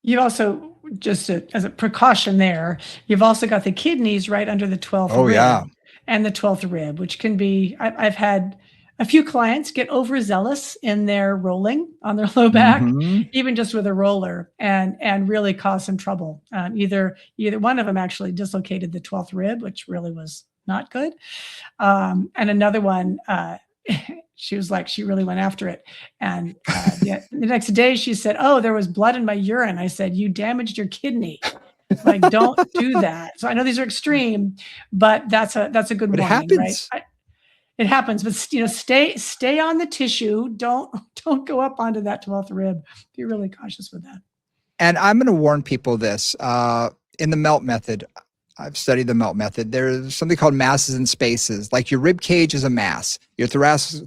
You also, as a precaution there, you've also got the kidneys right under the 12th Oh rib yeah. and the 12th rib, which can be, I've had a few clients get overzealous in their rolling on their low back, Hmm. even just with a roller, and really cause some trouble. Either one of them actually dislocated the 12th rib, which really was not good. And another one, she was like, she really went after it. And the next day she said, "Oh, there was blood in my urine." I said, "You damaged your kidney. Like, don't do that." So I know these are extreme, but that's a good But it warning, right? happens. It happens, but stay on the tissue. Don't go up onto that 12th rib. Be really cautious with that. And I'm going to warn people this, in the melt method, I've studied the melt method. There's something called masses and spaces. Like your rib cage is a mass. Your thoracic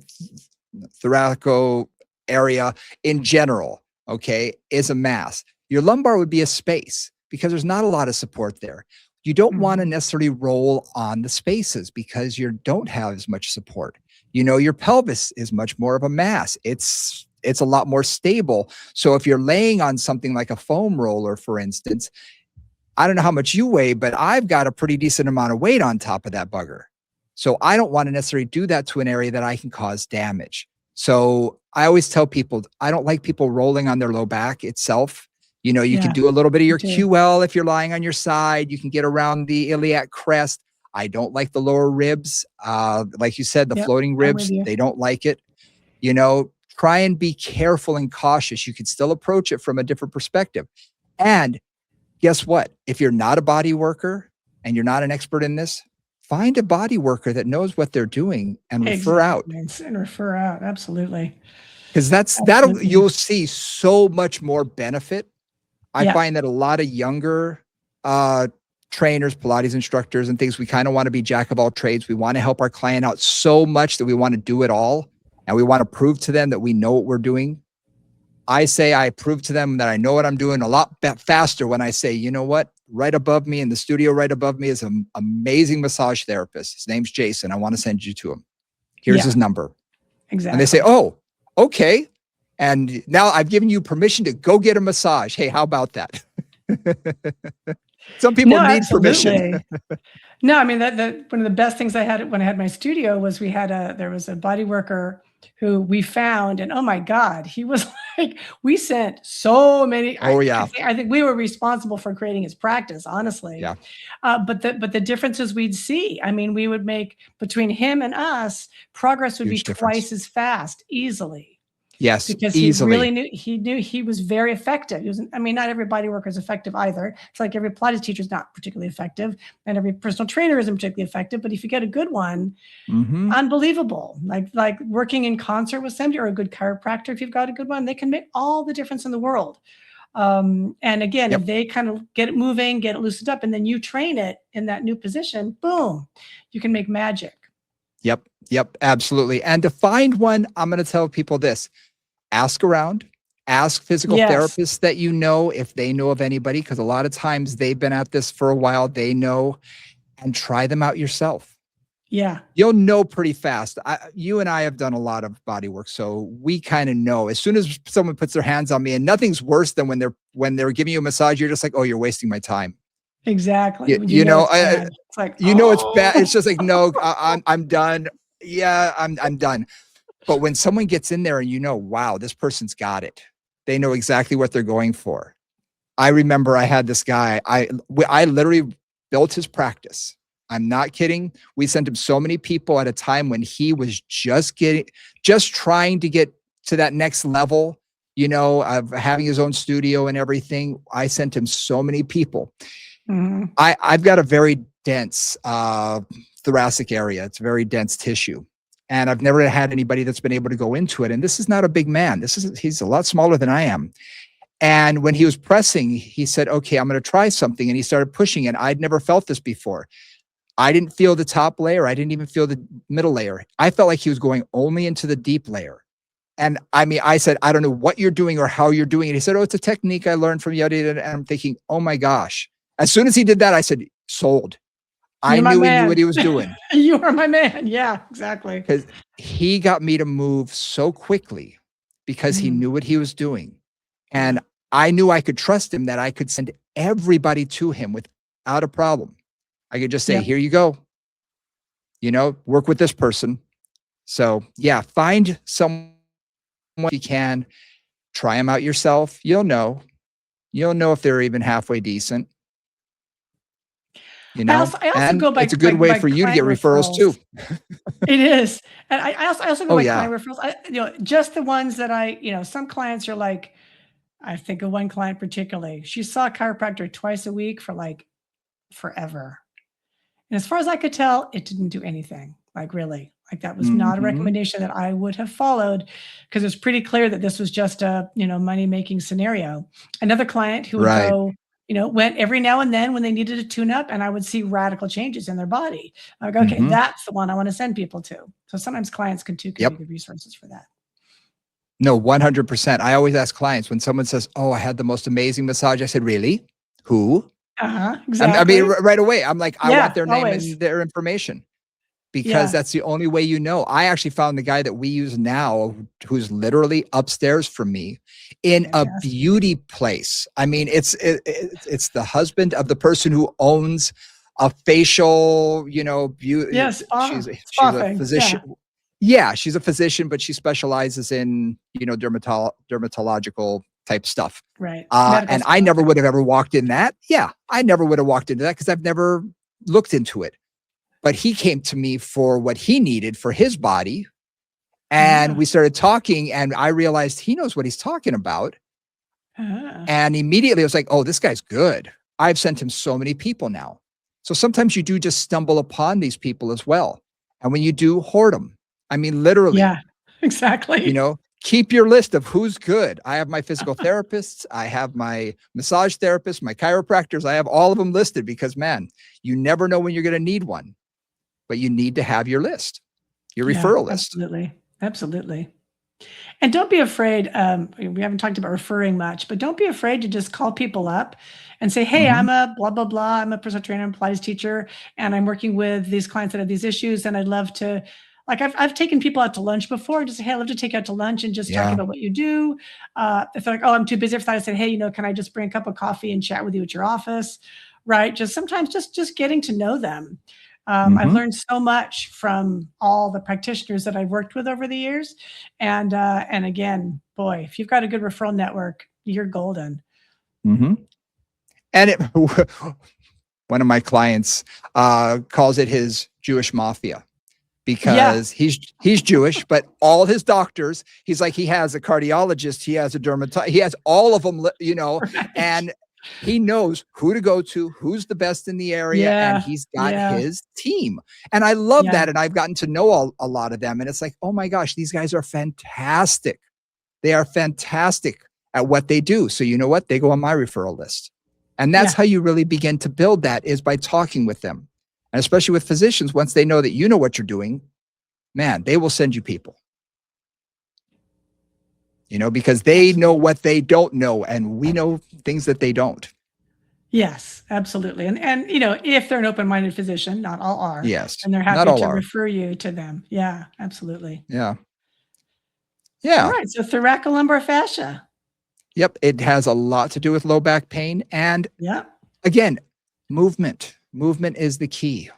area in general, okay, is a mass. Your lumbar would be a space because there's not a lot of support there. You don't want to Mhm. necessarily roll on the spaces because you don't have as much support. Your pelvis is much more of a mass. It's a lot more stable. So if you're laying on something like a foam roller, for instance, I don't know how much you weigh, but I've got a pretty decent amount of weight on top of that bugger. So I don't want to necessarily do that to an area that I can cause damage. So I always tell people, I don't like people rolling on their low back itself. You can Yeah, do a little bit of me your too. QL if you're lying on your side. You can get around the iliac crest. I don't like the lower ribs. Like you said, the Yep, floating I'm with ribs, you. they don't like it. Try and be careful and cautious. You can still approach it from a different perspective. And guess what? If you're not a body worker and you're not an expert in this, find a body worker that knows what they're doing and refer out. Exactly, and refer out. Absolutely, Because absolutely. you'll see so much more benefit. I Yeah. find that a lot of younger uh, trainers, Pilates instructors, and things, we kind of want to be jack of all trades. We want to help our client out so much that we want to do it all. And we want to prove to them that we know what we're doing. I say I prove to them that I know what I'm doing a lot faster when I say, you know what? Right above me in the studio, right above me is an amazing massage therapist. His name's Jason. I want to send you to him. Here's Yeah, his number. And they say, exactly. oh, okay. And now I've given you permission to go get a massage. Hey, how about that? Some people No, need permission. absolutely. No, I mean, that one of the best things I had when I had my studio was there was a body worker who we found, and oh my God, he was like, we sent so many. Oh, yeah. I think we were responsible for creating his practice, honestly. Yeah. But the differences we'd see, I mean, we would make between him and us, progress would be Huge difference. twice as fast, easily. Yes, because easily. he knew he was very effective. I mean, not every body worker is effective either. It's like every Pilates teacher is not particularly effective, and every personal trainer isn't particularly effective. But if you get a good one, Mm-hmm. unbelievable. Like working in concert with somebody, or a good chiropractor, if you've got a good one, they can make all the difference in the world. And again, Yep. if they kind of get it moving, get it loosened up, and then you train it in that new position, boom, you can make magic. Yep. Yep. Absolutely. And to find one, I'm going to tell people this: ask around, ask physical Yes. therapists that you know if they know of anybody, because a lot of times they've been at this for a while, they know, and try them out yourself. Yeah. You'll know pretty fast. You and I have done a lot of body work, so we kind of know as soon as someone puts their hands on me, and nothing's worse than when they're giving you a massage, you're just like, oh, you're wasting my time. Exactly. You, When you you know know, it's bad, it's like, it's bad. oh, It's just like, no, I'm done. Yeah, I'm done. But when someone gets in there and wow, this person's got it. They know exactly what they're going for. I remember I had this guy. I literally built his practice. I'm not kidding. We sent him so many people at a time when he was just trying to get to that next level, of having his own studio and everything. I sent him so many people. mhm. I've got a very dense thoracic area. It's a very dense tissue. And I've never had anybody that's been able to go into it. And this is not a big man. He's a lot smaller than I am. And when he was pressing, he said, okay, I'm going to try something. And he started pushing it. I'd never felt this before. I didn't feel the top layer. I didn't even feel the middle layer. I felt like he was going only into the deep layer. And I mean, I said, I don't know what you're doing or how you're doing it. He said, oh, it's a technique I learned from Yadi. And I'm thinking, oh my gosh. As soon as he did that, I said, sold. I You're my knew he knew what man. he was doing, You are my man. Yeah, exactly. because he got me to move so quickly because he Mhm. knew what he was doing. Yeah. And I knew I could trust him, that I could send everybody to him without a problem. I could just say, Yep. here you go, work with this person. So yeah, find someone if you can, try them out yourself. You'll know if they're even halfway decent, I also and go it's a good way by for you to get client referrals referrals. too. It is. And I also go Oh by yeah. client referrals. Just the ones that some clients are like, I think of one client particularly. She saw a chiropractor twice a week for like forever. And as far as I could tell, it didn't do anything. Like really. Like that was not a Hmm. recommendation that I would have followed, because it's pretty clear that this was just a, money-making scenario. Another client who would Right. go, went every now and then when they needed a tune-up, and I would see radical changes in their body. I go, okay, Hmm. that's the one I want to send people to. So sometimes clients can be Yep. good resources for that. No, 100%. I always ask clients when someone says, oh, I had the most amazing massage. I said, really? Who? Uh-huh. I mean, Exactly. right away, I'm like, I want Yeah, their name always. and their information, because Yeah. that's the only way you know. I actually found the guy that we use now, who's literally upstairs from me in a Fantastic. beauty place. I mean, it's the husband of the person who owns a facial, beauty. Yeah, She's spa a thing. physician. Yeah. Yeah, she's a physician, but she specializes in, dermatological type stuff. Right. Medical And I spa. never would have ever walked in that. Yeah, I never would have walked into that because I've never looked into it. But he came to me for what he needed for his body. And Yeah. we started talking, and I realized he knows what he's talking about. Ah. And immediately I was like, oh, this guy's good. I've sent him so many people now. So sometimes you do just stumble upon these people as well. And when you do, hoard them. I mean, literally, Yeah. Exactly. keep your list of who's good. I have my physical therapists, I have my massage therapists, my chiropractors. I have all of them listed because, man, you never know when you're going to need one, but you need to have your list, your Yeah, referral list. absolutely. Absolutely. And don't be afraid. We haven't talked about referring much, but don't be afraid to just call people up and say, hey, Hmm. I'm a blah, blah, blah. I'm a personal trainer and Pilates teacher, and I'm working with these clients that have these issues. And I'd love to, like, I've taken people out to lunch before. Just say, hey, I'd love to take you out to lunch and just talk Yeah. about what you do. If they're like, oh, I'm too busy for that, I said, hey, can I just bring a cup of coffee and chat with you at your office? Right. Just sometimes just getting to know them. I've Hmm. learned so much from all the practitioners that I've worked with over the years. And again, boy, if you've got a good referral network, you're golden. Hmm. And one of my clients calls it his Jewish mafia. Yeah. because he's Jewish, but all his doctors, he's like, he has a cardiologist, he has a dermatologist, he has all of them, Right. and he knows who to go to, who's the best in the area, and Yeah. he's got Yeah. his team. And I love Yeah. that. And I've gotten to know a lot of them. And it's like, oh my gosh, these guys are fantastic. They are fantastic at what they do. So you know what? They go on my referral list. And that's Yeah. how you really begin to build that, is by talking with them. And especially with physicians, once they know that you know what you're doing, man, they will send you people, because they know Absolutely. what they don't know, and we know things that they don't. Yes, absolutely. And if they're an open-minded physician, not all are, Yes. and they're Not happy all to are. refer you to them. Yeah, absolutely. Yeah. All Yeah. right. So thoracolumbar fascia. Yep. It has a lot to do with low back pain. And Yeah. again, movement. Movement is the key.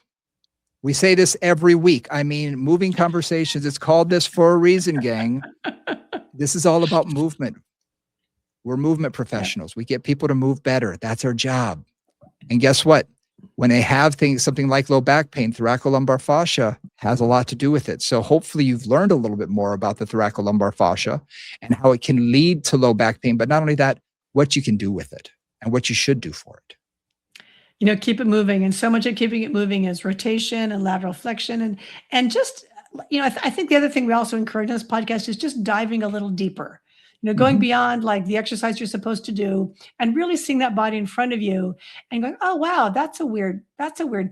We say this every week. I mean, moving conversations, it's called this for a reason, gang. This is all about movement. We're movement Yeah. professionals. We get people to move better. That's our job. And guess what? When they have something like low back pain, thoracolumbar fascia has a lot to do with it. So hopefully you've learned a little bit more about the thoracolumbar fascia and how it can lead to low back pain, but not only that, what you can do with it and what you should do for it. Keep it moving. And so much of keeping it moving is rotation and lateral flexion. And just, I think the other thing we also encourage in this podcast is just diving a little deeper, going Mhm. beyond like the exercise you're supposed to do and really seeing that body in front of you and going, oh, wow, that's a weird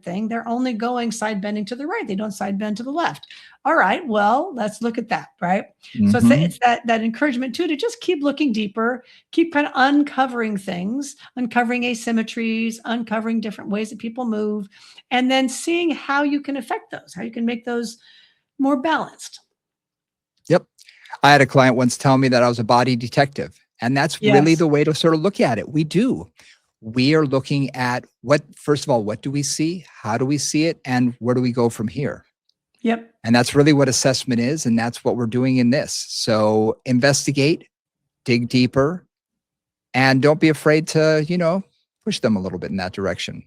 thing. They're only going side bending to the right. They don't side bend to the left. All right, well, let's look at that. Right. So Mhm. it's that encouragement too, to just keep looking deeper, keep kind of uncovering things, uncovering asymmetries, uncovering different ways that people move, and then seeing how you can affect those, how you can make those more balanced. Yep. I had a client once tell me that I was a body detective, and that's really Yes. the way to sort of look at it. We do. We are looking at first of all, what do we see? How do we see it? And where do we go from here? Yep. And that's really what assessment is. And that's what we're doing in this. So investigate, dig deeper, and don't be afraid to, push them a little bit in that direction.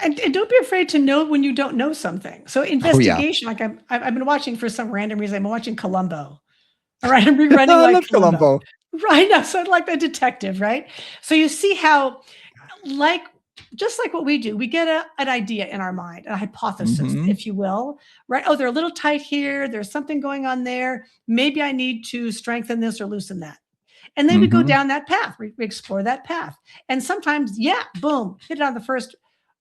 And don't be afraid to know when you don't know something. So Oh, yeah. investigation, like I've been watching for some random reason. I'm watching Columbo. All right, I'm rerunning I like love Columbo. Columbo. Right now, so like the detective, right? So you see how, like, just like what we do, we get an idea in our mind, a hypothesis, Hmm. if you will, right? Oh, they're a little tight here. There's something going on there. Maybe I need to strengthen this or loosen that. And then we go Hmm. down that path. We explore that path. And sometimes, yeah, boom, hit it on the first,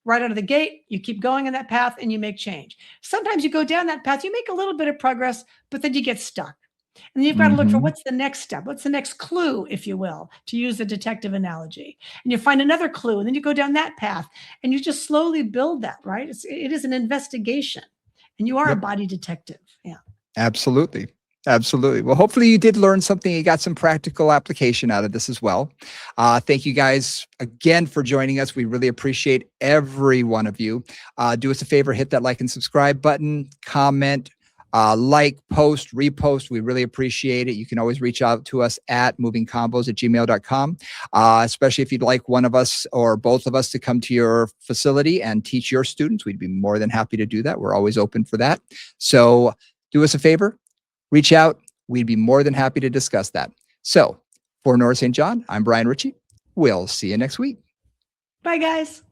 right out of the gate. You keep going in that path and you make change. Sometimes you go down that path, you make a little bit of progress, but then you get stuck. And you've got to look for Hmm. what's the next step, what's the next clue, if you will, to use the detective analogy. And you find another clue, and then you go down that path, and you just slowly build that, right? It is an investigation, and you are a Yep. body detective. Yeah. Absolutely. Absolutely. Well, hopefully you did learn something. You got some practical application out of this as well. Thank you guys again for joining us. We really appreciate every one of you. Do us a favor, hit that like and subscribe button, comment, like, post, repost. We really appreciate it. You can always reach out to us at movingcombos@gmail.com, especially if you'd like one of us or both of us to come to your facility and teach your students. We'd be more than happy to do that. We're always open for that. So do us a favor, reach out. We'd be more than happy to discuss that. So for Nora St. John, I'm Brian Ritchie. We'll see you next week. Bye, guys.